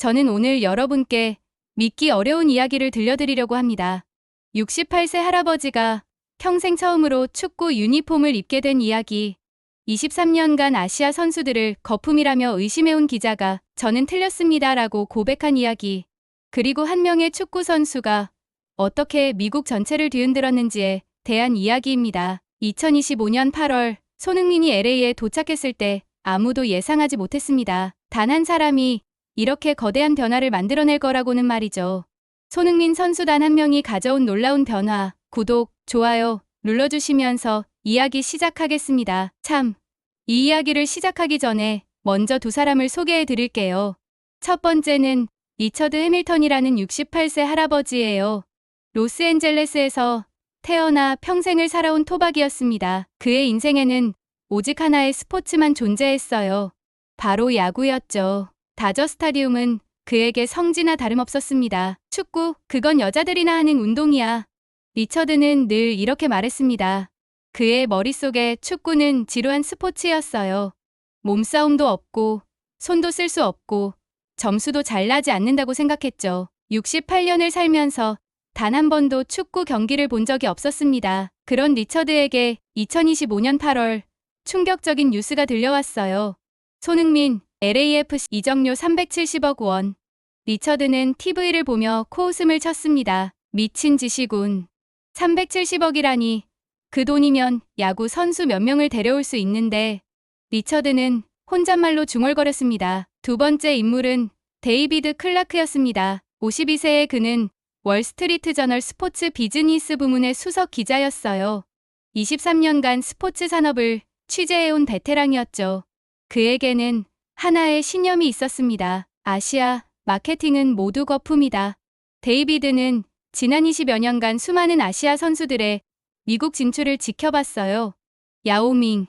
저는 오늘 여러분께 믿기 어려운 이야기를 들려드리려고 합니다. 68세 할아버지가 평생 처음으로 축구 유니폼을 입게 된 이야기. 23년간 아시아 선수들을 거품이라며 의심해온 기자가 저는 틀렸습니다 라고 고백한 이야기. 그리고 한 명의 축구 선수가 어떻게 미국 전체를 뒤흔들었는지에 대한 이야기입니다. 2025년 8월 손흥민이 LA에 도착했을 때 아무도 예상하지 못했습니다. 단 한 사람이 이렇게 거대한 변화를 만들어낼 거라고는 말이죠. 손흥민 선수 단 한 명이 가져온 놀라운 변화. 구독, 좋아요 눌러주시면서 이야기 시작하겠습니다. 이 이야기를 시작하기 전에 먼저 두 사람을 소개해 드릴게요. 첫 번째는 리처드 해밀턴이라는 68세 할아버지예요. 로스앤젤레스에서 태어나 평생을 살아온 토박이였습니다. 그의 인생에는 오직 하나의 스포츠만 존재했어요. 바로 야구였죠. 다저 스타디움은 그에게 성지나 다름없었습니다. 축구, 그건 여자들이나 하는 운동이야. 리처드는 늘 이렇게 말했습니다. 그의 머릿속에 축구는 지루한 스포츠였어요. 몸싸움도 없고 손도 쓸 수 없고 점수도 잘 나지 않는다고 생각했죠. 68년을 살면서 단 한 번도 축구 경기를 본 적이 없었습니다. 그런 리처드에게 2025년 8월 충격적인 뉴스가 들려왔어요. 손흥민, LAFC 이적료 370억 원. 리처드는 TV를 보며 코웃음을 쳤습니다. 미친 짓이군. 370억이라니. 그 돈이면 야구 선수 몇 명을 데려올 수 있는데. 리처드는 혼잣말로 중얼거렸습니다. 두 번째 인물은 데이비드 클라크였습니다. 52세의 그는 월스트리트 저널 스포츠 비즈니스 부문의 수석 기자였어요. 23년간 스포츠 산업을 취재해온 베테랑이었죠. 그에게는 하나의 신념이 있었습니다. 아시아 마케팅은 모두 거품이다. 데이비드는 지난 20여 년간 수많은 아시아 선수들의 미국 진출을 지켜봤어요. 야오밍,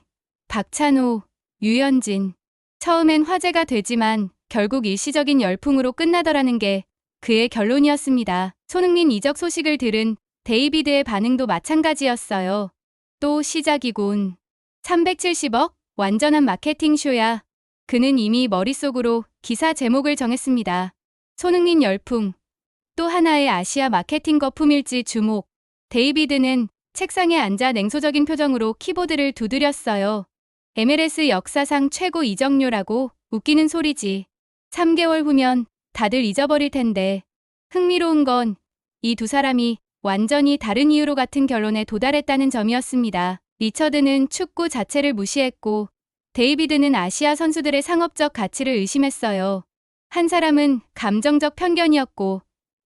박찬호, 유현진. 처음엔 화제가 되지만 결국 일시적인 열풍으로 끝나더라는 게 그의 결론이었습니다. 손흥민 이적 소식을 들은 데이비드의 반응도 마찬가지였어요. 또 시작이군. 370억? 완전한 마케팅 쇼야. 그는 이미 머릿속으로 기사 제목을 정했습니다. 손흥민 열풍. 또 하나의 아시아 마케팅 거품일지 주목. 데이비드는 책상에 앉아 냉소적인 표정으로 키보드를 두드렸어요. MLS 역사상 최고 이적료라고? 웃기는 소리지. 3개월 후면 다들 잊어버릴 텐데. 흥미로운 건 이 두 사람이 완전히 다른 이유로 같은 결론에 도달했다는 점이었습니다. 리처드는 축구 자체를 무시했고 데이비드는 아시아 선수들의 상업적 가치를 의심했어요. 한 사람은 감정적 편견이었고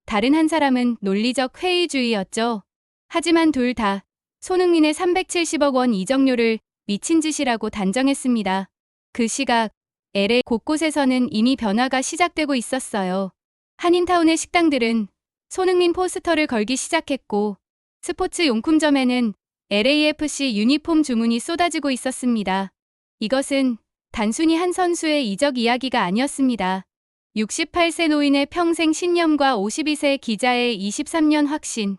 다른 한 사람은 논리적 회의주의였죠. 하지만 둘 다 손흥민의 370억 원 이적료를 미친 짓이라고 단정했습니다. 그 시각 LA 곳곳에서는 이미 변화가 시작되고 있었어요. 한인타운의 식당들은 손흥민 포스터를 걸기 시작했고 스포츠 용품점에는 LAFC 유니폼 주문이 쏟아지고 있었습니다. 이것은 단순히 한 선수의 이적 이야기가 아니었습니다. 68세 노인의 평생 신념과 52세 기자의 23년 확신.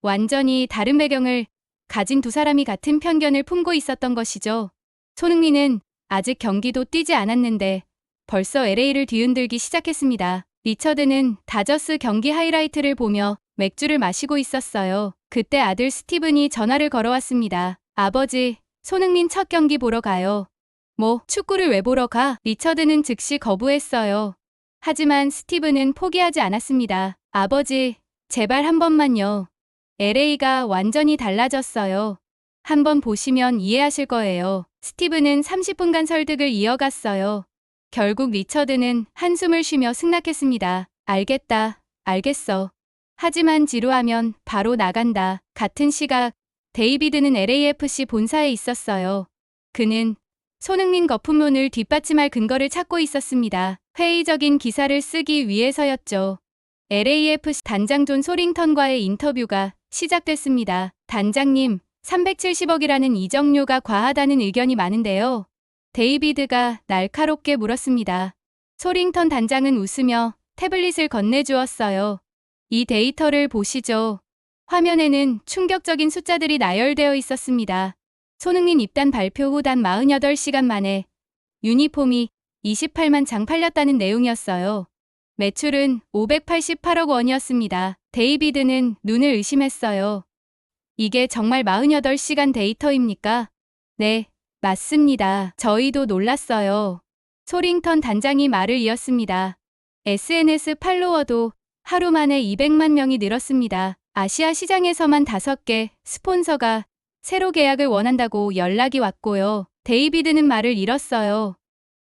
완전히 다른 배경을 가진 두 사람이 같은 편견을 품고 있었던 것이죠. 손흥민은 아직 경기도 뛰지 않았는데 벌써 LA를 뒤흔들기 시작했습니다. 리처드는 다저스 경기 하이라이트를 보며 맥주를 마시고 있었어요. 그때 아들 스티븐이 전화를 걸어왔습니다. 아버지, 손흥민 첫 경기 보러 가요. 뭐, 축구를 왜 보러 가? 리처드는 즉시 거부했어요. 하지만 스티븐은 포기하지 않았습니다. 아버지, 제발 한 번만요. LA가 완전히 달라졌어요. 한번 보시면 이해하실 거예요. 스티븐은 30분간 설득을 이어갔어요. 결국 리처드는 한숨을 쉬며 승낙했습니다. 알겠다, 알겠어. 하지만 지루하면 바로 나간다. 같은 시각 데이비드는 LAFC 본사에 있었어요. 그는 손흥민 거품론을 뒷받침할 근거를 찾고 있었습니다. 회의적인 기사를 쓰기 위해서였죠. LAFC 단장 존 소링턴과의 인터뷰가 시작됐습니다. 단장님, 370억이라는 이적료가 과하다는 의견이 많은데요. 데이비드가 날카롭게 물었습니다. 소링턴 단장은 웃으며 태블릿을 건네주었어요. 이 데이터를 보시죠. 화면에는 충격적인 숫자들이 나열되어 있었습니다. 손흥민 입단 발표 후 단 48시간 만에 유니폼이 28만 장 팔렸다는 내용이었어요. 매출은 588억 원이었습니다. 데이비드는 눈을 의심했어요. 이게 정말 48시간 데이터입니까? 네, 맞습니다. 저희도 놀랐어요. 소링턴 단장이 말을 이었습니다. SNS 팔로워도 하루 만에 200만 명이 늘었습니다. 아시아 시장에서만 5개 스폰서가 새로 계약을 원한다고 연락이 왔고요. 데이비드는 말을 잃었어요.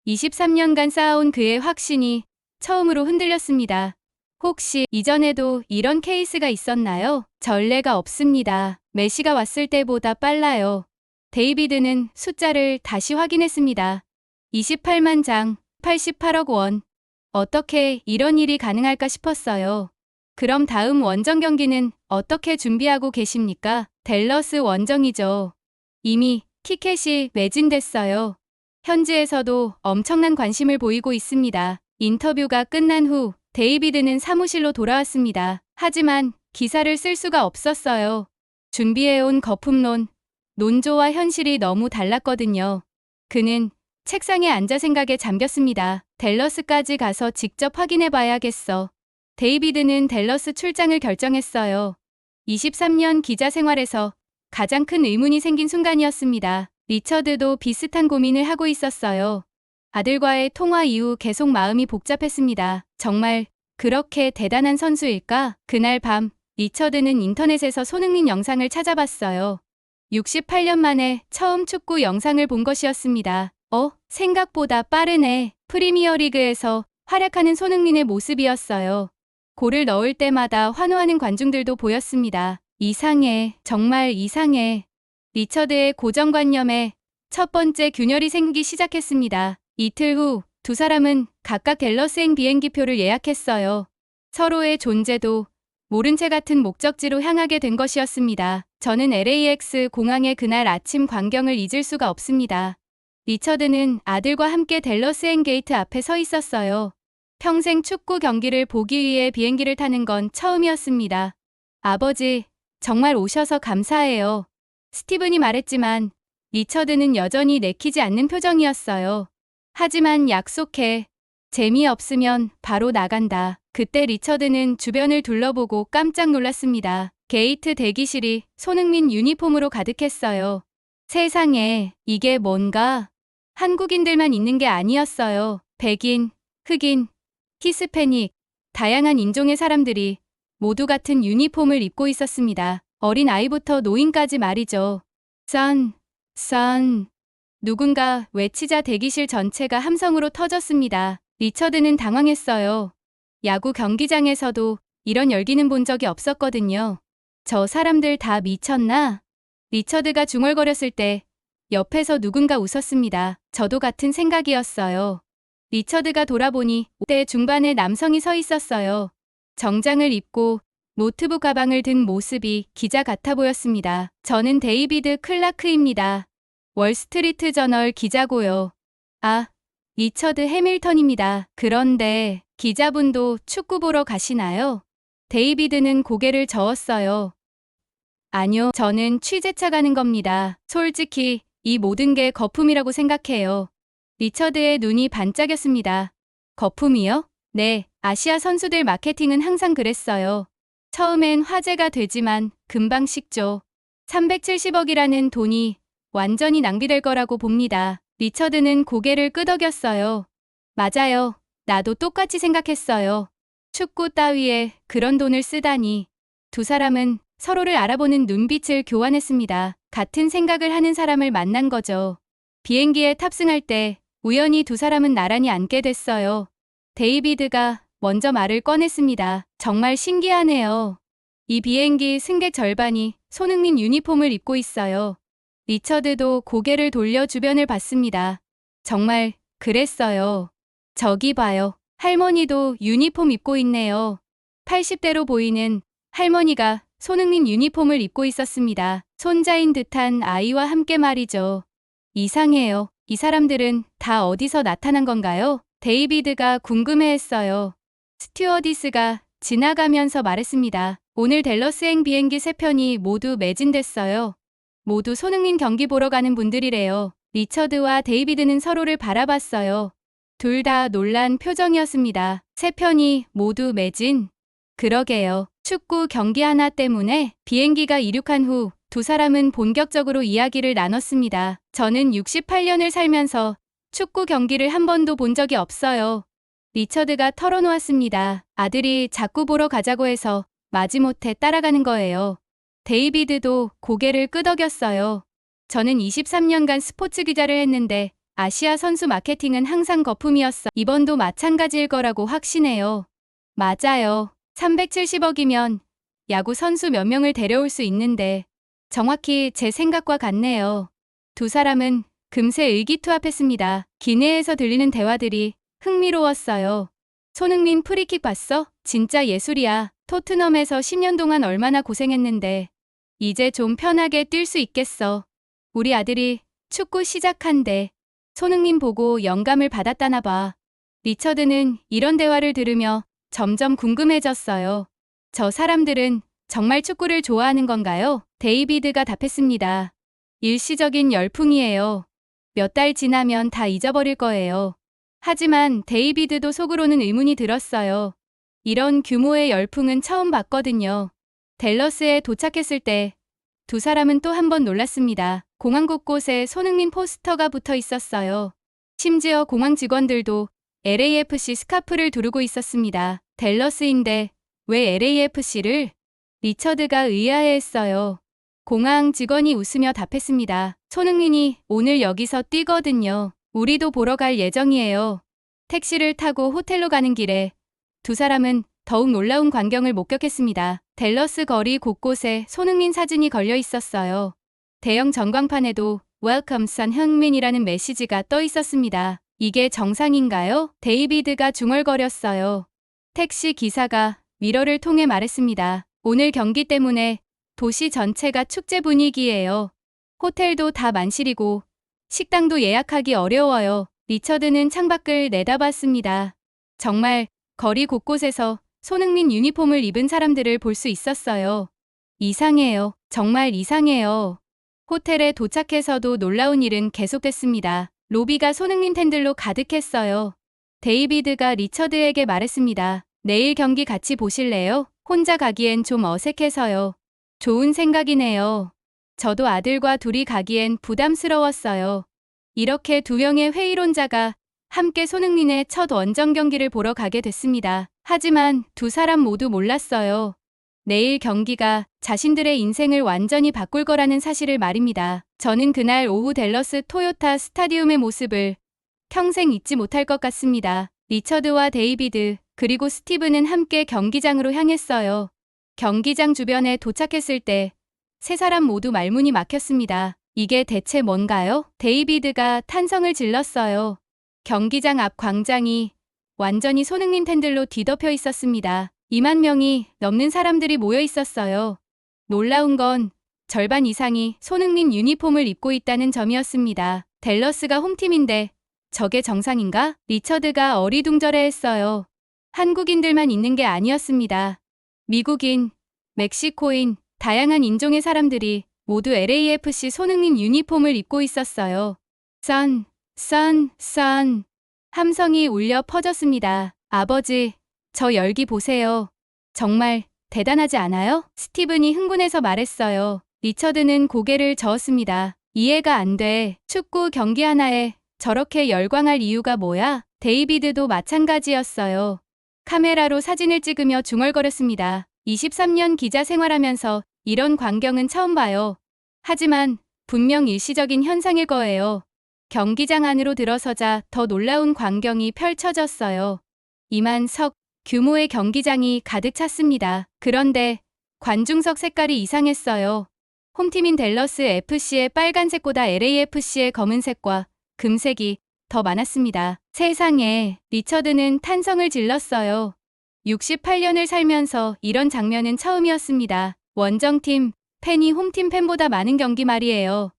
23년간 쌓아온 그의 확신이 처음으로 흔들렸습니다. 혹시 이전에도 이런 케이스가 있었나요? 전례가 없습니다. 메시가 왔을 때보다 빨라요. 데이비드는 숫자를 다시 확인했습니다. 28만 장, 88억 원. 어떻게 이런 일이 가능할까 싶었어요. 그럼 다음 원정 경기는 어떻게 준비하고 계십니까? 댈러스 원정이죠. 이미 티켓이 매진됐어요. 현지에서도 엄청난 관심을 보이고 있습니다. 인터뷰가 끝난 후 데이비드는 사무실로 돌아왔습니다. 하지만 기사를 쓸 수가 없었어요. 준비해온 거품론, 논조와 현실이 너무 달랐거든요. 그는 책상에 앉아 생각에 잠겼습니다. 댈러스까지 가서 직접 확인해 봐야겠어. 데이비드는 댈러스 출장을 결정했어요. 23년 기자 생활에서 가장 큰 의문이 생긴 순간이었습니다. 리처드도 비슷한 고민을 하고 있었어요. 아들과의 통화 이후 계속 마음이 복잡했습니다. 정말 그렇게 대단한 선수일까? 그날 밤 리처드는 인터넷에서 손흥민 영상을 찾아봤어요. 68년 만에 처음 축구 영상을 본 것이었습니다. 생각보다 빠르네. 프리미어리그에서 활약하는 손흥민의 모습이었어요. 골을 넣을 때마다 환호하는 관중들도 보였습니다. 이상해. 정말 이상해. 리처드의 고정관념에 첫 번째 균열이 생기기 시작했습니다. 이틀 후 두 사람은 각각 댈러스행 비행기표를 예약했어요. 서로의 존재도 모른 채 같은 목적지로 향하게 된 것이었습니다. 저는 LAX 공항의 그날 아침 광경을 잊을 수가 없습니다. 리처드는 아들과 함께 댈러스행 게이트 앞에 서 있었어요. 평생 축구 경기를 보기 위해 비행기를 타는 건 처음이었습니다. 아버지, 정말 오셔서 감사해요. 스티븐이 말했지만 리처드는 여전히 내키지 않는 표정이었어요. 하지만 약속해. 재미없으면 바로 나간다. 그때 리처드는 주변을 둘러보고 깜짝 놀랐습니다. 게이트 대기실이 손흥민 유니폼으로 가득했어요. 세상에, 이게 뭔가? 한국인들만 있는 게 아니었어요. 백인, 흑인, 히스패닉, 다양한 인종의 사람들이 모두 같은 유니폼을 입고 있었습니다. 어린 아이부터 노인까지 말이죠. 선. 누군가 외치자 대기실 전체가 함성으로 터졌습니다. 리처드는 당황했어요. 야구 경기장에서도 이런 열기는 본 적이 없었거든요. 저 사람들 다 미쳤나? 리처드가 중얼거렸을 때 옆에서 누군가 웃었습니다. 저도 같은 생각이었어요. 리처드가 돌아보니 50대 중반의 남성이 서 있었어요. 정장을 입고 노트북 가방을 든 모습이 기자 같아 보였습니다. 저는 데이비드 클라크입니다. 월스트리트 저널 기자고요. 아, 리처드 해밀턴입니다. 그런데 기자분도 축구 보러 가시나요? 데이비드는 고개를 저었어요. 아니요, 저는 취재차 가는 겁니다. 솔직히 이 모든 게 거품이라고 생각해요. 리처드의 눈이 반짝였습니다. 거품이요? 네, 아시아 선수들 마케팅은 항상 그랬어요. 처음엔 화제가 되지만 금방 식죠. 370억이라는 돈이 완전히 낭비될 거라고 봅니다. 리처드는 고개를 끄덕였어요. 맞아요. 나도 똑같이 생각했어요. 축구 따위에 그런 돈을 쓰다니. 두 사람은 서로를 알아보는 눈빛을 교환했습니다. 같은 생각을 하는 사람을 만난 거죠. 비행기에 탑승할 때 우연히 두 사람은 나란히 앉게 됐어요. 데이비드가 먼저 말을 꺼냈습니다. 정말 신기하네요. 이 비행기 승객 절반이 손흥민 유니폼을 입고 있어요. 리처드도 고개를 돌려 주변을 봤습니다. 정말 그랬어요. 저기 봐요. 할머니도 유니폼 입고 있네요. 80대로 보이는 할머니가 손흥민 유니폼을 입고 있었습니다. 손자인 듯한 아이와 함께 말이죠. 이상해요. 이 사람들은 다 어디서 나타난 건가요? 데이비드가 궁금해했어요. 스튜어디스가 지나가면서 말했습니다. 오늘 댈러스행 비행기 3편이 모두 매진됐어요. 모두 손흥민 경기 보러 가는 분들이래요. 리처드와 데이비드는 서로를 바라봤어요. 둘 다 놀란 표정이었습니다. 세 편이 모두 매진. 그러게요. 축구 경기 하나 때문에 비행기가 이륙한 후 두 사람은 본격적으로 이야기를 나눴습니다. 저는 68년을 살면서 축구 경기를 한 번도 본 적이 없어요. 리처드가 털어놓았습니다. 아들이 자꾸 보러 가자고 해서 마지못해 따라가는 거예요. 데이비드도 고개를 끄덕였어요. 저는 23년간 스포츠 기자를 했는데 아시아 선수 마케팅은 항상 거품이었어. 이번도 마찬가지일 거라고 확신해요. 맞아요. 370억이면 야구 선수 몇 명을 데려올 수 있는데 정확히 제 생각과 같네요. 두 사람은 금세 의기투합했습니다. 기내에서 들리는 대화들이 흥미로웠어요. 손흥민 프리킥 봤어? 진짜 예술이야. 토트넘에서 10년 동안 얼마나 고생했는데 이제 좀 편하게 뛸 수 있겠어. 우리 아들이 축구 시작한대. 손흥민 보고 영감을 받았다나 봐. 리처드는 이런 대화를 들으며 점점 궁금해졌어요. 저 사람들은 정말 축구를 좋아하는 건가요? 데이비드가 답했습니다. 일시적인 열풍이에요. 몇 달 지나면 다 잊어버릴 거예요. 하지만 데이비드도 속으로는 의문이 들었어요. 이런 규모의 열풍은 처음 봤거든요. 댈러스에 도착했을 때 두 사람은 또 한 번 놀랐습니다. 공항 곳곳에 손흥민 포스터가 붙어 있었어요. 심지어 공항 직원들도 LAFC 스카프를 두르고 있었습니다. 댈러스인데 왜 LAFC를? 리처드가 의아해했어요. 공항 직원이 웃으며 답했습니다. 손흥민이 오늘 여기서 뛰거든요. 우리도 보러 갈 예정이에요. 택시를 타고 호텔로 가는 길에 두 사람은 더욱 놀라운 광경을 목격했습니다. 댈러스 거리 곳곳에 손흥민 사진이 걸려 있었어요. 대형 전광판에도 Welcome 손흥민이라는 메시지가 떠 있었습니다. 이게 정상인가요? 데이비드가 중얼거렸어요. 택시 기사가 미러를 통해 말했습니다. 오늘 경기 때문에 도시 전체가 축제 분위기예요. 호텔도 다 만실이고 식당도 예약하기 어려워요. 리처드는 창밖을 내다봤습니다. 정말 거리 곳곳에서 손흥민 유니폼을 입은 사람들을 볼 수 있었어요. 이상해요. 정말 이상해요. 호텔에 도착해서도 놀라운 일은 계속됐습니다. 로비가 손흥민 팬들로 가득했어요. 데이비드가 리처드에게 말했습니다. 내일 경기 같이 보실래요? 혼자 가기엔 좀 어색해서요. 좋은 생각이네요. 저도 아들과 둘이 가기엔 부담스러웠어요. 이렇게 두 명의 회의론자가 함께 손흥민의 첫 원정 경기를 보러 가게 됐습니다. 하지만 두 사람 모두 몰랐어요. 내일 경기가 자신들의 인생을 완전히 바꿀 거라는 사실을 말입니다. 저는 그날 오후 댈러스 토요타 스타디움의 모습을 평생 잊지 못할 것 같습니다. 리처드와 데이비드 그리고 스티브는 함께 경기장으로 향했어요. 경기장 주변에 도착했을 때 세 사람 모두 말문이 막혔습니다. 이게 대체 뭔가요? 데이비드가 탄성을 질렀어요. 경기장 앞 광장이 완전히 손흥민 팬들로 뒤덮여 있었습니다. 2만 명이 넘는 사람들이 모여 있었어요. 놀라운 건 절반 이상이 손흥민 유니폼을 입고 있다는 점이었습니다. 댈러스가 홈팀인데 저게 정상인가? 리처드가 어리둥절해했어요. 한국인들만 있는 게 아니었습니다. 미국인, 멕시코인, 다양한 인종의 사람들이 모두 LAFC 손흥민 유니폼을 입고 있었어요. 선, 함성이 울려 퍼졌습니다. 아버지, 저 열기 보세요. 정말 대단하지 않아요? 스티븐이 흥분해서 말했어요. 리처드는 고개를 저었습니다. 이해가 안 돼. 축구 경기 하나에 저렇게 열광할 이유가 뭐야? 데이비드도 마찬가지였어요. 카메라로 사진을 찍으며 중얼거렸습니다. 23년 기자 생활하면서 이런 광경은 처음 봐요. 하지만 분명 일시적인 현상일 거예요. 경기장 안으로 들어서자 더 놀라운 광경이 펼쳐졌어요. 2만 석 규모의 경기장이 가득 찼습니다. 그런데 관중석 색깔이 이상했어요. 홈팀인 댈러스 FC의 빨간색보다 LAFC의 검은색과 금색이 더 많았습니다. 세상에, 리처드는 탄성을 질렀어요. 68년을 살면서 이런 장면은 처음이었습니다. 원정팀 팬이 홈팀 팬보다 많은 경기 말이에요.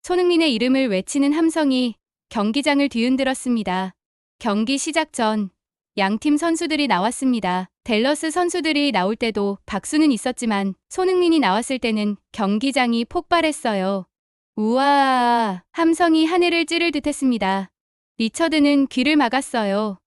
손흥민의 이름을 외치는 함성이 경기장을 뒤흔들었습니다. 경기 시작 전 양팀 선수들이 나왔습니다. 댈러스 선수들이 나올 때도 박수는 있었지만 손흥민이 나왔을 때는 경기장이 폭발했어요. 우와, 함성이 하늘을 찌를 듯했습니다. 리처드는 귀를 막았어요.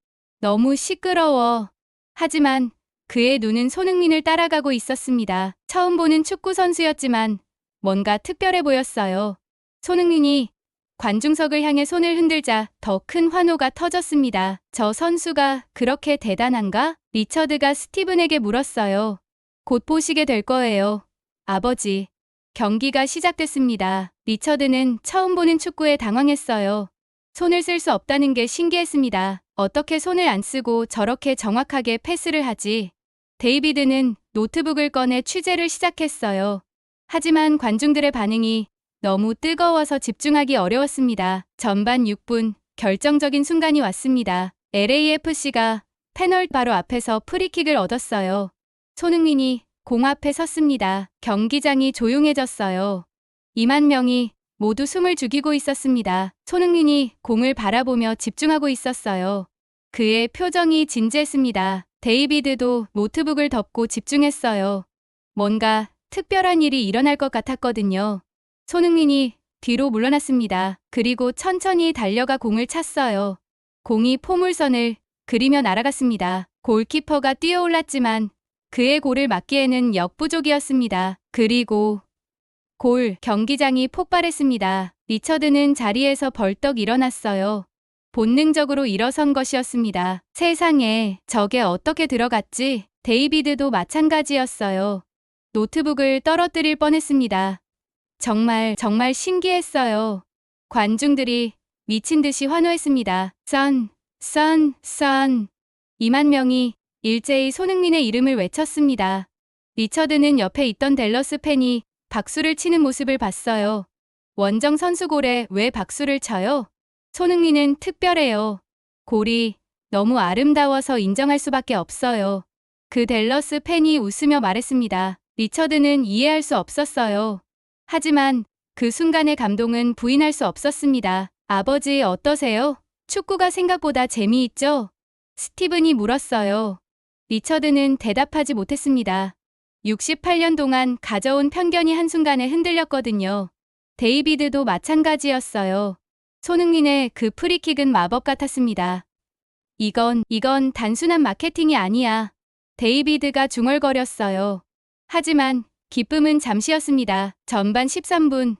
너무 시끄러워. 하지만 그의 눈은 손흥민을 따라가고 있었습니다. 처음 보는 축구 선수였지만 뭔가 특별해 보였어요. 손흥민이 관중석을 향해 손을 흔들자 더 큰 환호가 터졌습니다. 저 선수가 그렇게 대단한가? 리처드가 스티븐에게 물었어요. 곧 보시게 될 거예요. 아버지. 경기가 시작됐습니다. 리처드는 처음 보는 축구에 당황했어요. 손을 쓸 수 없다는 게 신기했습니다. 어떻게 손을 안 쓰고 저렇게 정확하게 패스를 하지? 데이비드는 노트북을 꺼내 취재를 시작했어요. 하지만 관중들의 반응이 너무 뜨거워서 집중하기 어려웠습니다. 전반 6분, 결정적인 순간이 왔습니다. LAFC가 페널티 바로 앞에서 프리킥을 얻었어요. 손흥민이 공 앞에 섰습니다. 경기장이 조용해졌어요. 2만 명이 모두 숨을 죽이고 있었습니다. 손흥민이 공을 바라보며 집중하고 있었어요. 그의 표정이 진지했습니다. 데이비드도 노트북을 덮고 집중했어요. 뭔가 특별한 일이 일어날 것 같았거든요. 손흥민이 뒤로 물러났습니다. 그리고 천천히 달려가 공을 찼어요. 공이 포물선을 그리며 날아갔습니다. 골키퍼가 뛰어올랐지만 그의 골을 막기에는 역부족이었습니다. 그리고 경기장이 폭발했습니다. 리처드는 자리에서 벌떡 일어났어요. 본능적으로 일어선 것이었습니다. 세상에, 저게 어떻게 들어갔지? 데이비드도 마찬가지였어요. 노트북을 떨어뜨릴 뻔했습니다. 정말 신기했어요. 관중들이 미친 듯이 환호했습니다. 선. 2만 명이 일제히 손흥민의 이름을 외쳤습니다. 리처드는 옆에 있던 댈러스 팬이 박수를 치는 모습을 봤어요. 원정 선수 골에 왜 박수를 쳐요? 손흥민은 특별해요. 골이 너무 아름다워서 인정할 수밖에 없어요. 그 댈러스 팬이 웃으며 말했습니다. 리처드는 이해할 수 없었어요. 하지만 그 순간의 감동은 부인할 수 없었습니다. 아버지 어떠세요? 축구가 생각보다 재미있죠? 스티븐이 물었어요. 리처드는 대답하지 못했습니다. 68년 동안 가져온 편견이 한순간에 흔들렸거든요. 데이비드도 마찬가지였어요. 손흥민의 그 프리킥은 마법 같았습니다. 이건 단순한 마케팅이 아니야. 데이비드가 중얼거렸어요. 하지만 기쁨은 잠시였습니다. 전반 13분,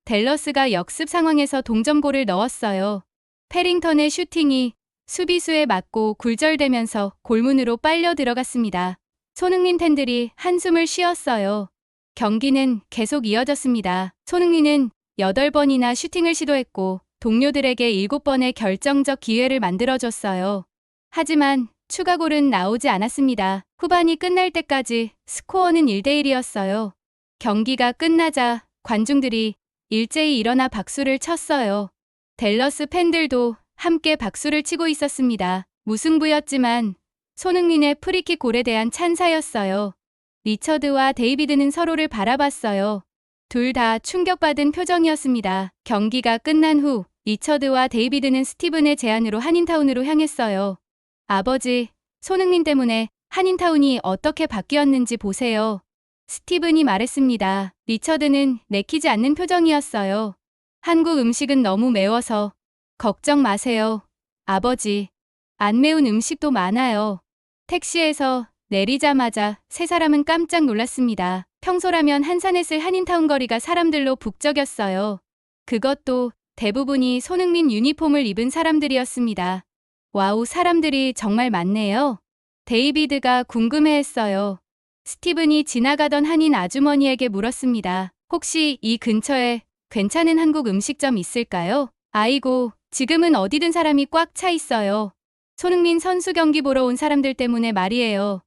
댈러스가 역습 상황에서 동점골을 넣었어요. 패링턴의 슈팅이 수비수에 맞고 굴절되면서 골문으로 빨려 들어갔습니다. 손흥민 팬들이 한숨을 쉬었어요. 경기는 계속 이어졌습니다. 손흥민은 8번이나 슈팅을 시도했고 동료들에게 7번의 결정적 기회를 만들어줬어요. 하지만 추가골은 나오지 않았습니다. 후반이 끝날 때까지 스코어는 1대1이었어요. 경기가 끝나자 관중들이 일제히 일어나 박수를 쳤어요. 댈러스 팬들도 함께 박수를 치고 있었습니다. 무승부였지만 손흥민의 프리킥 골에 대한 찬사였어요. 리처드와 데이비드는 서로를 바라봤어요. 둘 다 충격받은 표정이었습니다. 경기가 끝난 후 리처드와 데이비드는 스티븐의 제안으로 한인타운으로 향했어요. 아버지, 손흥민 때문에 한인타운이 어떻게 바뀌었는지 보세요. 스티븐이 말했습니다. 리처드는 내키지 않는 표정이었어요. 한국 음식은 너무 매워서 걱정 마세요. 아버지, 안 매운 음식도 많아요. 택시에서 내리자마자 세 사람은 깜짝 놀랐습니다. 평소라면 한산했을 한인타운 거리가 사람들로 북적였어요. 그것도 대부분이 손흥민 유니폼을 입은 사람들이었습니다. 와우, 사람들이 정말 많네요. 데이비드가 궁금해했어요. 스티븐이 지나가던 한인 아주머니에게 물었습니다. 혹시 이 근처에 괜찮은 한국 음식점 있을까요? 아이고, 지금은 어디든 사람이 꽉 차 있어요. 손흥민 선수 경기 보러 온 사람들 때문에 말이에요.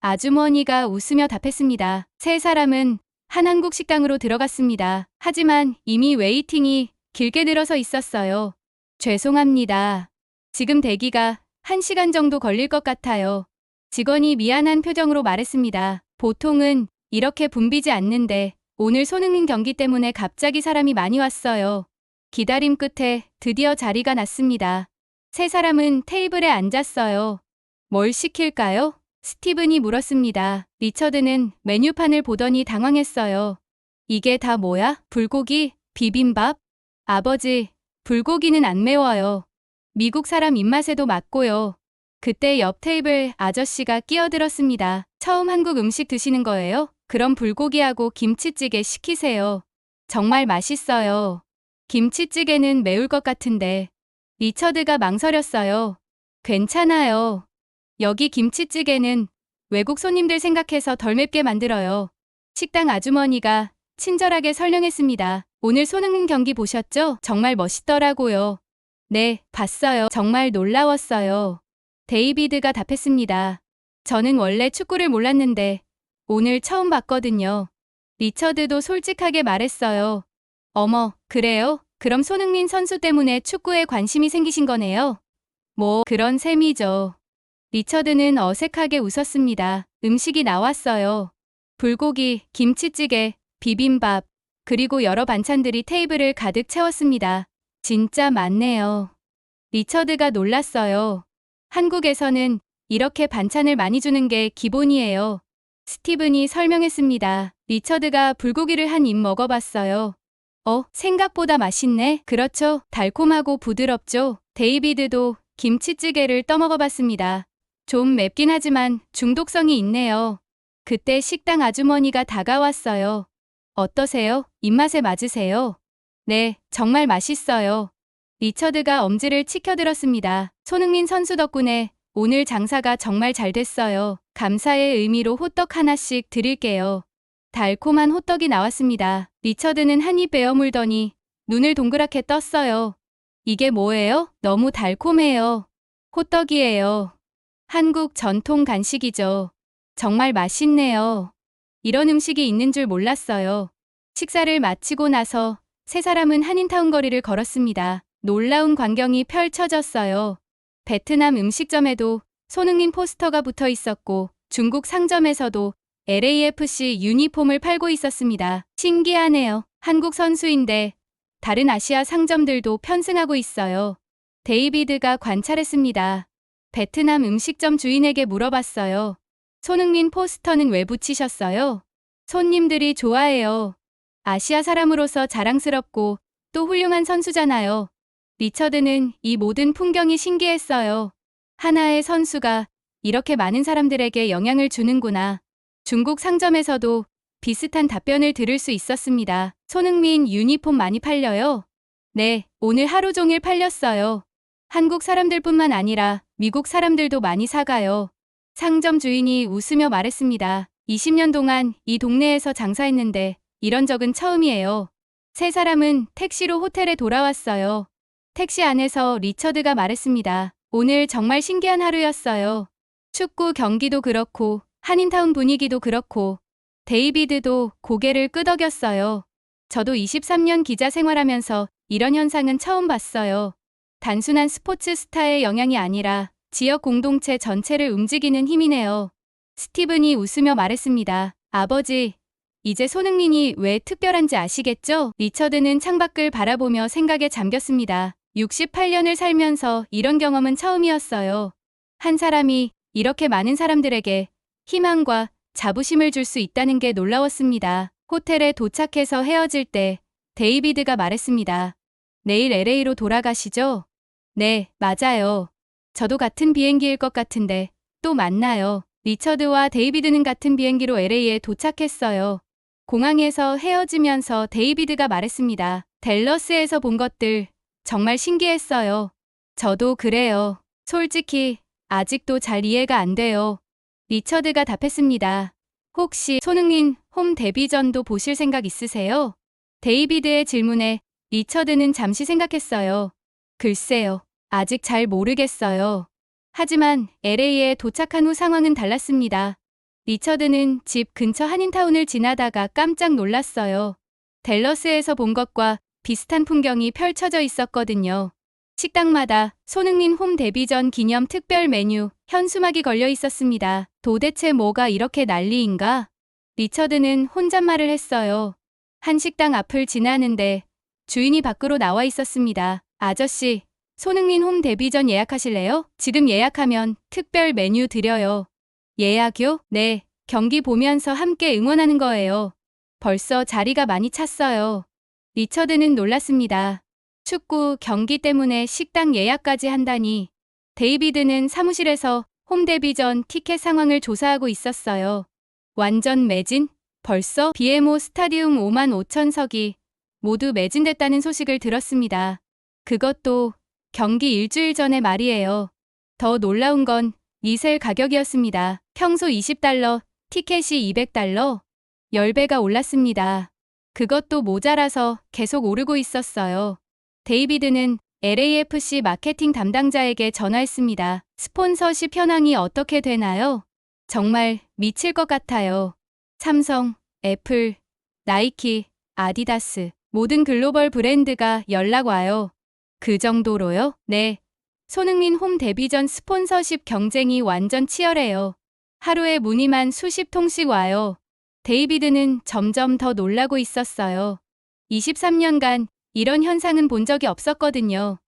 아주머니가 웃으며 답했습니다. 세 사람은 한 한국 식당으로 들어갔습니다. 하지만 이미 웨이팅이 길게 늘어서 있었어요. 죄송합니다. 지금 대기가 1시간 정도 걸릴 것 같아요. 직원이 미안한 표정으로 말했습니다. 보통은 이렇게 붐비지 않는데 오늘 손흥민 경기 때문에 갑자기 사람이 많이 왔어요. 기다림 끝에 드디어 자리가 났습니다. 세 사람은 테이블에 앉았어요. 뭘 시킬까요? 스티븐이 물었습니다. 리처드는 메뉴판을 보더니 당황했어요. 이게 다 뭐야? 불고기? 비빔밥? 아버지, 불고기는 안 매워요. 미국 사람 입맛에도 맞고요. 그때 옆 테이블 아저씨가 끼어들었습니다. 처음 한국 음식 드시는 거예요? 그럼 불고기하고 김치찌개 시키세요. 정말 맛있어요. 김치찌개는 매울 것 같은데. 리처드가 망설였어요. 괜찮아요. 여기 김치찌개는 외국 손님들 생각해서 덜 맵게 만들어요. 식당 아주머니가 친절하게 설명했습니다. 오늘 손흥민 경기 보셨죠? 정말 멋있더라고요. 네, 봤어요. 정말 놀라웠어요. 데이비드가 답했습니다. 저는 원래 축구를 몰랐는데 오늘 처음 봤거든요. 리처드도 솔직하게 말했어요. 어머, 그래요? 그럼 손흥민 선수 때문에 축구에 관심이 생기신 거네요? 뭐, 그런 셈이죠. 리처드는 어색하게 웃었습니다. 음식이 나왔어요. 불고기, 김치찌개, 비빔밥, 그리고 여러 반찬들이 테이블을 가득 채웠습니다. 진짜 많네요. 리처드가 놀랐어요. 한국에서는 이렇게 반찬을 많이 주는 게 기본이에요. 스티븐이 설명했습니다. 리처드가 불고기를 한 입 먹어봤어요. 생각보다 맛있네. 그렇죠. 달콤하고 부드럽죠. 데이비드도 김치찌개를 떠먹어봤습니다. 좀 맵긴 하지만 중독성이 있네요. 그때 식당 아주머니가 다가왔어요. 어떠세요? 입맛에 맞으세요? 네, 정말 맛있어요. 리처드가 엄지를 치켜들었습니다. 손흥민 선수 덕분에 오늘 장사가 정말 잘 됐어요. 감사의 의미로 호떡 하나씩 드릴게요. 달콤한 호떡이 나왔습니다. 리처드는 한 입 베어 물더니 눈을 동그랗게 떴어요. 이게 뭐예요? 너무 달콤해요. 호떡이에요. 한국 전통 간식이죠. 정말 맛있네요. 이런 음식이 있는 줄 몰랐어요. 식사를 마치고 나서 세 사람은 한인타운 거리를 걸었습니다. 놀라운 광경이 펼쳐졌어요. 베트남 음식점에도 손흥민 포스터가 붙어 있었고 중국 상점에서도 LAFC 유니폼을 팔고 있었습니다. 신기하네요. 한국 선수인데 다른 아시아 상점들도 편승하고 있어요. 데이비드가 관찰했습니다. 베트남 음식점 주인에게 물어봤어요. 손흥민 포스터는 왜 붙이셨어요? 손님들이 좋아해요. 아시아 사람으로서 자랑스럽고 또 훌륭한 선수잖아요. 리처드는 이 모든 풍경이 신기했어요. 하나의 선수가 이렇게 많은 사람들에게 영향을 주는구나. 중국 상점에서도 비슷한 답변을 들을 수 있었습니다. 손흥민 유니폼 많이 팔려요? 네, 오늘 하루 종일 팔렸어요. 한국 사람들뿐만 아니라 미국 사람들도 많이 사가요. 상점 주인이 웃으며 말했습니다. 20년 동안 이 동네에서 장사했는데 이런 적은 처음이에요. 세 사람은 택시로 호텔에 돌아왔어요. 택시 안에서 리처드가 말했습니다. 오늘 정말 신기한 하루였어요. 축구 경기도 그렇고 한인타운 분위기도 그렇고 데이비드도 고개를 끄덕였어요. 저도 23년 기자 생활하면서 이런 현상은 처음 봤어요. 단순한 스포츠 스타의 영향이 아니라 지역 공동체 전체를 움직이는 힘이네요. 스티븐이 웃으며 말했습니다. 아버지, 이제 손흥민이 왜 특별한지 아시겠죠? 리처드는 창밖을 바라보며 생각에 잠겼습니다. 68년을 살면서 이런 경험은 처음이었어요. 한 사람이 이렇게 많은 사람들에게 희망과 자부심을 줄 수 있다는 게 놀라웠습니다. 호텔에 도착해서 헤어질 때 데이비드가 말했습니다. 내일 LA로 돌아가시죠? 네, 맞아요. 저도 같은 비행기일 것 같은데 또 만나요. 리처드와 데이비드는 같은 비행기로 LA에 도착했어요. 공항에서 헤어지면서 데이비드가 말했습니다. 댈러스에서 본 것들 정말 신기했어요. 저도 그래요. 솔직히 아직도 잘 이해가 안 돼요. 리처드가 답했습니다. 혹시 손흥민 홈 데뷔전도 보실 생각 있으세요? 데이비드의 질문에 리처드는 잠시 생각했어요. 글쎄요. 아직 잘 모르겠어요. 하지만 LA에 도착한 후 상황은 달랐습니다. 리처드는 집 근처 한인타운을 지나다가 깜짝 놀랐어요. 댈러스에서 본 것과 비슷한 풍경이 펼쳐져 있었거든요. 식당마다 손흥민 홈 데뷔전 기념 특별 메뉴, 현수막이 걸려 있었습니다. 도대체 뭐가 이렇게 난리인가? 리처드는 혼잣말을 했어요. 한 식당 앞을 지나는데 주인이 밖으로 나와 있었습니다. 아저씨, 손흥민 홈 데뷔전 예약하실래요? 지금 예약하면 특별 메뉴 드려요. 예약요? 네, 경기 보면서 함께 응원하는 거예요. 벌써 자리가 많이 찼어요. 리처드는 놀랐습니다. 축구 경기 때문에 식당 예약까지 한다니. 데이비드는 사무실에서 홈 데뷔 전 티켓 상황을 조사하고 있었어요. 완전 매진? 벌써 BMO 스타디움 5만 5천 석이 모두 매진됐다는 소식을 들었습니다. 그것도 경기 일주일 전의 말이에요. 더 놀라운 건 리셀 가격이었습니다. 평소 $20, 티켓이 $200, 10배가 올랐습니다. 그것도 모자라서 계속 오르고 있었어요. 데이비드는 LAFC 마케팅 담당자에게 전화했습니다. 스폰서십 현황이 어떻게 되나요? 정말 미칠 것 같아요. 삼성, 애플, 나이키, 아디다스, 모든 글로벌 브랜드가 연락 와요. 그 정도로요? 네. 손흥민 홈 데뷔 전 스폰서십 경쟁이 완전 치열해요. 하루에 문의만 수십 통씩 와요. 데이비드는 점점 더 놀라고 있었어요. 23년간 이런 현상은 본 적이 없었거든요.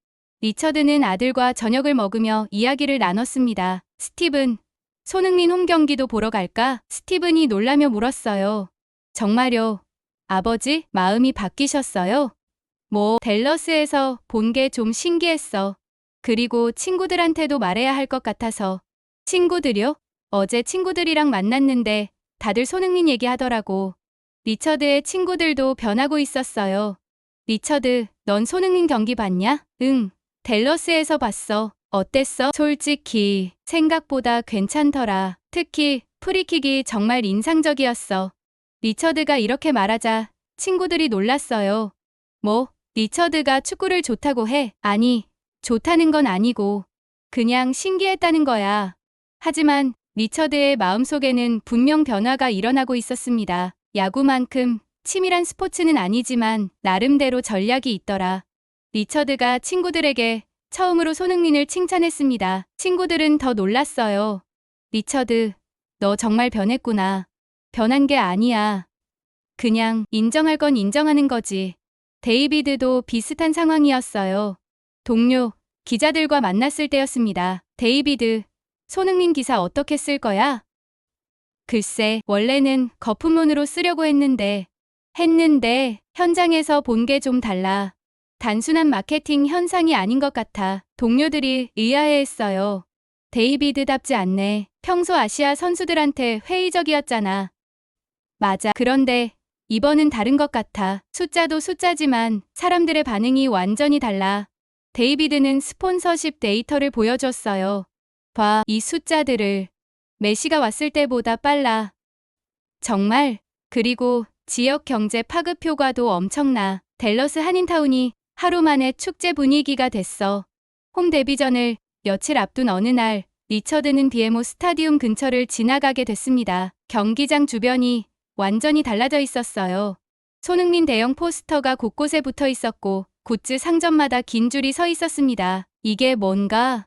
리처드는 아들과 저녁을 먹으며 이야기를 나눴습니다. 스티븐, 손흥민 홈 경기도 보러 갈까? 스티븐이 놀라며 물었어요. 정말요? 아버지, 마음이 바뀌셨어요? 댈러스에서 본 게 좀 신기했어. 그리고 친구들한테도 말해야 할 것 같아서. 친구들이요? 어제 친구들이랑 만났는데 다들 손흥민 얘기하더라고. 리처드의 친구들도 변하고 있었어요. 리처드, 넌 손흥민 경기 봤냐? 응, 댈러스에서 봤어. 어땠어? 솔직히 생각보다 괜찮더라. 특히 프리킥이 정말 인상적이었어. 리처드가 이렇게 말하자 친구들이 놀랐어요. 리처드가 축구를 좋다고 해? 아니, 좋다는 건 아니고 그냥 신기했다는 거야. 하지만 리처드의 마음속에는 분명 변화가 일어나고 있었습니다. 야구만큼 치밀한 스포츠는 아니지만 나름대로 전략이 있더라. 리처드가 친구들에게 처음으로 손흥민을 칭찬했습니다. 친구들은 더 놀랐어요. 리처드, 너 정말 변했구나. 변한 게 아니야. 그냥 인정할 건 인정하는 거지. 데이비드도 비슷한 상황이었어요. 동료, 기자들과 만났을 때였습니다. 데이비드, 손흥민 기사 어떻게 쓸 거야? 글쎄, 원래는 거품론으로 쓰려고 했는데 현장에서 본 게 좀 달라. 단순한 마케팅 현상이 아닌 것 같아. 동료들이 의아해했어요. 데이비드답지 않네. 평소 아시아 선수들한테 회의적이었잖아. 맞아. 그런데 이번은 다른 것 같아. 숫자도 숫자지만 사람들의 반응이 완전히 달라. 데이비드는 스폰서십 데이터를 보여줬어요. 봐, 이 숫자들을. 메시가 왔을 때보다 빨라. 정말? 그리고 지역 경제 파급 효과도 엄청나. 댈러스 한인타운이 하루 만에 축제 분위기가 됐어. 홈 데뷔전을 며칠 앞둔 어느 날, 리처드는 BMO 스타디움 근처를 지나가게 됐습니다. 경기장 주변이 완전히 달라져 있었어요. 손흥민 대형 포스터가 곳곳에 붙어 있었고 굿즈 상점마다 긴 줄이 서 있었습니다. 이게 뭔가?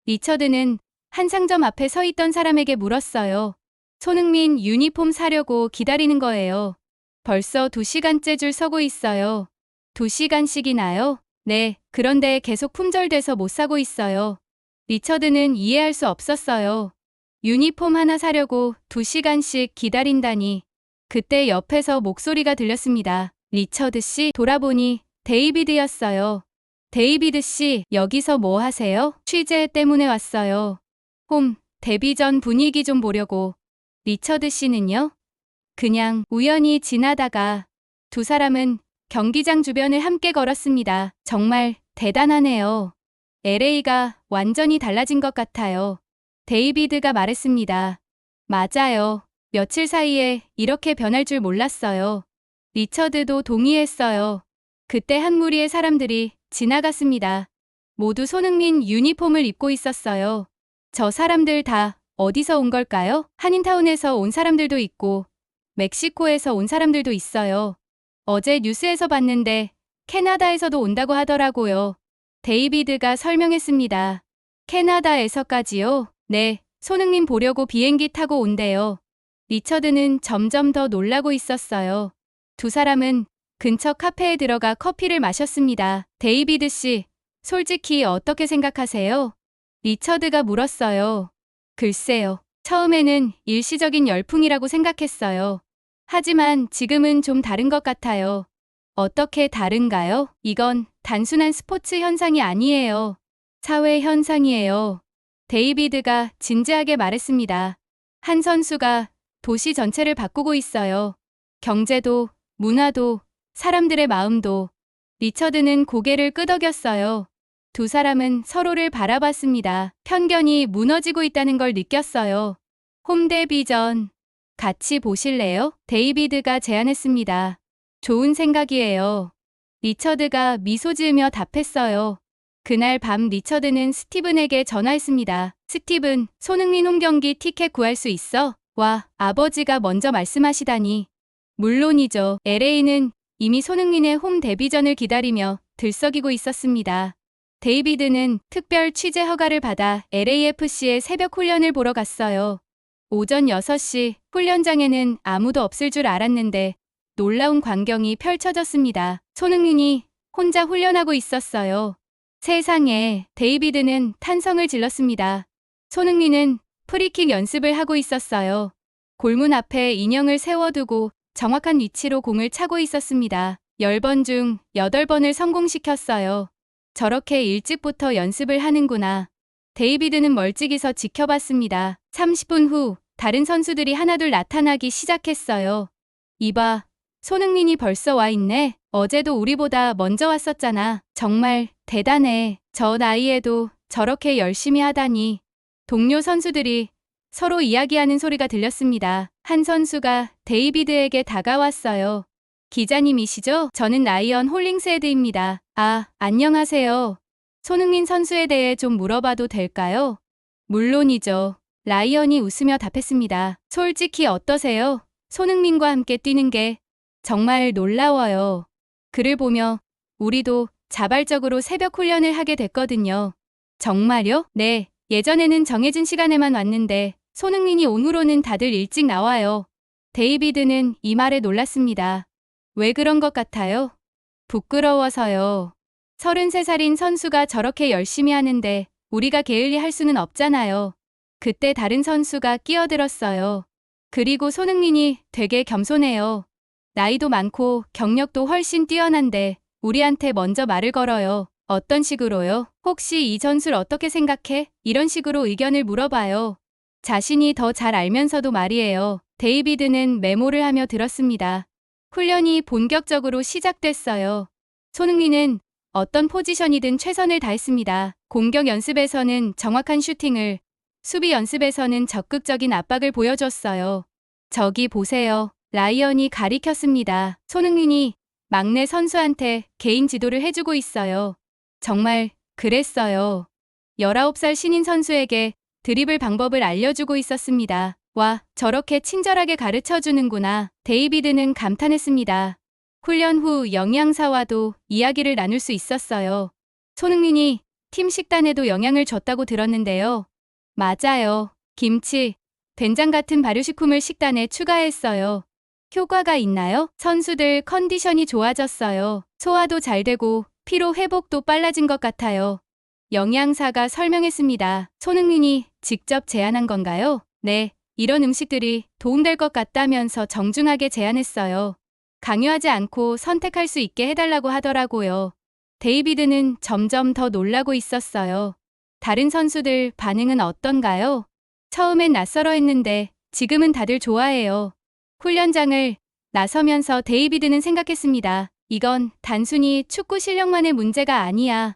리처드는 한 상점 앞에 서 있던 사람에게 물었어요. 손흥민 유니폼 사려고 기다리는 거예요. 벌써 2시간째 줄 서고 있어요. 2시간씩이나요? 네, 그런데 계속 품절돼서 못 사고 있어요. 리처드는 이해할 수 없었어요. 유니폼 하나 사려고 2시간씩 기다린다니. 그때 옆에서 목소리가 들렸습니다. 리처드 씨, 돌아보니 데이비드였어요. 데이비드 씨, 여기서 뭐 하세요? 취재 때문에 왔어요. 홈, 데뷔 전 분위기 좀 보려고. 리처드 씨는요? 그냥 우연히 지나다가. 두 사람은 경기장 주변을 함께 걸었습니다. 정말 대단하네요. LA가 완전히 달라진 것 같아요. 데이비드가 말했습니다. 맞아요. 며칠 사이에 이렇게 변할 줄 몰랐어요. 리처드도 동의했어요. 그때 한 무리의 사람들이 지나갔습니다. 모두 손흥민 유니폼을 입고 있었어요. 저 사람들 다 어디서 온 걸까요? 한인타운에서 온 사람들도 있고 멕시코에서 온 사람들도 있어요. 어제 뉴스에서 봤는데 캐나다에서도 온다고 하더라고요. 데이비드가 설명했습니다. 캐나다에서까지요? 네, 손흥민 보려고 비행기 타고 온대요. 리처드는 점점 더 놀라고 있었어요. 두 사람은 근처 카페에 들어가 커피를 마셨습니다. 데이비드 씨, 솔직히 어떻게 생각하세요? 리처드가 물었어요. 글쎄요. 처음에는 일시적인 열풍이라고 생각했어요. 하지만 지금은 좀 다른 것 같아요. 어떻게 다른가요? 이건 단순한 스포츠 현상이 아니에요. 사회 현상이에요. 데이비드가 진지하게 말했습니다. 한 선수가 도시 전체를 바꾸고 있어요. 경제도, 문화도, 사람들의 마음도. 리처드는 고개를 끄덕였어요. 두 사람은 서로를 바라봤습니다. 편견이 무너지고 있다는 걸 느꼈어요. 홈대 비전. 같이 보실래요? 데이비드가 제안했습니다. 좋은 생각이에요. 리처드가 미소 지으며 답했어요. 그날 밤 리처드는 스티븐에게 전화했습니다. 스티븐, 손흥민 홈경기 티켓 구할 수 있어? 와, 아버지가 먼저 말씀하시다니. 물론이죠. LA는 이미 손흥민의 홈 데뷔전을 기다리며 들썩이고 있었습니다. 데이비드는 특별 취재 허가를 받아 LAFC의 새벽 훈련을 보러 갔어요. 오전 6시 훈련장에는 아무도 없을 줄 알았는데 놀라운 광경이 펼쳐졌습니다. 손흥민이 혼자 훈련하고 있었어요. 세상에, 데이비드는 탄성을 질렀습니다. 손흥민은 프리킥 연습을 하고 있었어요. 골문 앞에 인형을 세워두고 정확한 위치로 공을 차고 있었습니다. 10번 중 8번을 성공시켰어요. 저렇게 일찍부터 연습을 하는구나. 데이비드는 멀찍이서 지켜봤습니다. 30분 후 다른 선수들이 하나둘 나타나기 시작했어요. 이봐, 손흥민이 벌써 와 있네. 어제도 우리보다 먼저 왔었잖아. 정말 대단해. 저 나이에도 저렇게 열심히 하다니. 동료 선수들이 서로 이야기하는 소리가 들렸습니다. 한 선수가 데이비드에게 다가왔어요. 기자님이시죠? 저는 라이언 홀링스헤드입니다. 아, 안녕하세요. 손흥민 선수에 대해 좀 물어봐도 될까요? 물론이죠. 라이언이 웃으며 답했습니다. 솔직히 어떠세요? 손흥민과 함께 뛰는 게 정말 놀라워요. 그를 보며 우리도 자발적으로 새벽 훈련을 하게 됐거든요. 정말요? 네. 예전에는 정해진 시간에만 왔는데 손흥민이 온 후로는 다들 일찍 나와요. 데이비드는 이 말에 놀랐습니다. 왜 그런 것 같아요? 부끄러워서요. 33살인 선수가 저렇게 열심히 하는데 우리가 게을리 할 수는 없잖아요. 그때 다른 선수가 끼어들었어요. 그리고 손흥민이 되게 겸손해요. 나이도 많고 경력도 훨씬 뛰어난데 우리한테 먼저 말을 걸어요. 어떤 식으로요? 혹시 이 전술 어떻게 생각해? 이런 식으로 의견을 물어봐요. 자신이 더 잘 알면서도 말이에요. 데이비드는 메모를 하며 들었습니다. 훈련이 본격적으로 시작됐어요. 손흥민은 어떤 포지션이든 최선을 다했습니다. 공격 연습에서는 정확한 슈팅을, 수비 연습에서는 적극적인 압박을 보여줬어요. 저기 보세요. 라이언이 가리켰습니다. 손흥민이 막내 선수한테 개인 지도를 해주고 있어요. 정말 그랬어요. 19살 신인 선수에게 드리블 방법을 알려주고 있었습니다. 와, 저렇게 친절하게 가르쳐주는구나. 데이비드는 감탄했습니다. 훈련 후 영양사와도 이야기를 나눌 수 있었어요. 손흥민이 팀 식단에도 영향을 줬다고 들었는데요. 맞아요. 김치, 된장 같은 발효식품을 식단에 추가했어요. 효과가 있나요? 선수들 컨디션이 좋아졌어요. 소화도 잘 되고 피로 회복도 빨라진 것 같아요. 영양사가 설명했습니다. 손흥민이 직접 제안한 건가요? 네, 이런 음식들이 도움될 것 같다면서 정중하게 제안했어요. 강요하지 않고 선택할 수 있게 해달라고 하더라고요. 데이비드는 점점 더 놀라고 있었어요. 다른 선수들 반응은 어떤가요? 처음엔 낯설어 했는데 지금은 다들 좋아해요. 훈련장을 나서면서 데이비드는 생각했습니다. 이건 단순히 축구 실력만의 문제가 아니야.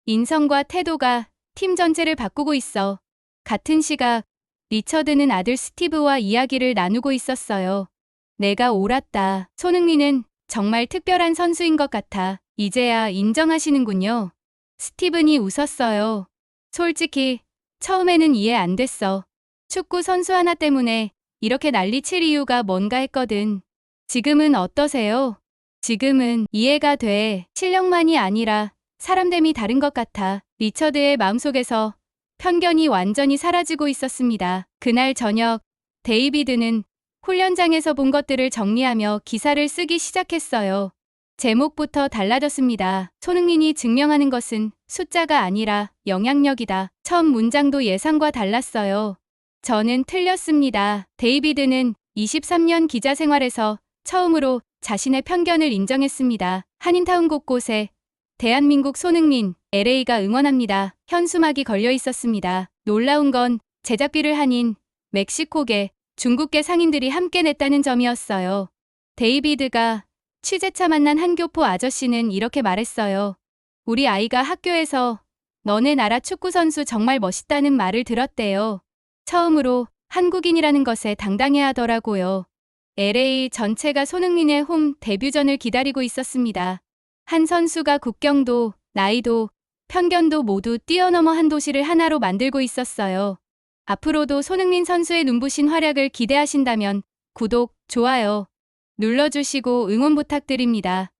인성과 태도가 팀 전체를 바꾸고 있어. 같은 시각 리처드는 아들 스티브와 이야기를 나누고 있었어요. 내가 옳았다. 손흥민은 정말 특별한 선수인 것 같아. 이제야 인정하시는군요. 스티븐이 웃었어요. 솔직히 처음에는 이해 안 됐어. 축구 선수 하나 때문에 이렇게 난리칠 이유가 뭔가 했거든. 지금은 어떠세요? 지금은 이해가 돼. 실력만이 아니라 사람됨이 다른 것 같아. 리처드의 마음속에서 편견이 완전히 사라지고 있었습니다. 그날 저녁 데이비드는 훈련장에서 본 것들을 정리하며 기사를 쓰기 시작했어요. 제목부터 달라졌습니다. 손흥민이 증명하는 것은 숫자가 아니라 영향력이다. 첫 문장도 예상과 달랐어요. 저는 틀렸습니다. 데이비드는 23년 기자 생활에서 처음으로 자신의 편견을 인정했습니다. 한인타운 곳곳에 대한민국 손흥민, LA가 응원합니다. 현수막이 걸려 있었습니다. 놀라운 건 제작비를 한인, 멕시코계, 중국계 상인들이 함께 냈다는 점이었어요. 데이비드가 취재차 만난 한 교포 아저씨는 이렇게 말했어요. 우리 아이가 학교에서 너네 나라 축구선수 정말 멋있다는 말을 들었대요. 처음으로 한국인이라는 것에 당당해 하더라고요. LA 전체가 손흥민의 홈 데뷔전을 기다리고 있었습니다. 한 선수가 국경도, 나이도, 편견도 모두 뛰어넘어 한 도시를 하나로 만들고 있었어요. 앞으로도 손흥민 선수의 눈부신 활약을 기대하신다면 구독, 좋아요 눌러주시고 응원 부탁드립니다.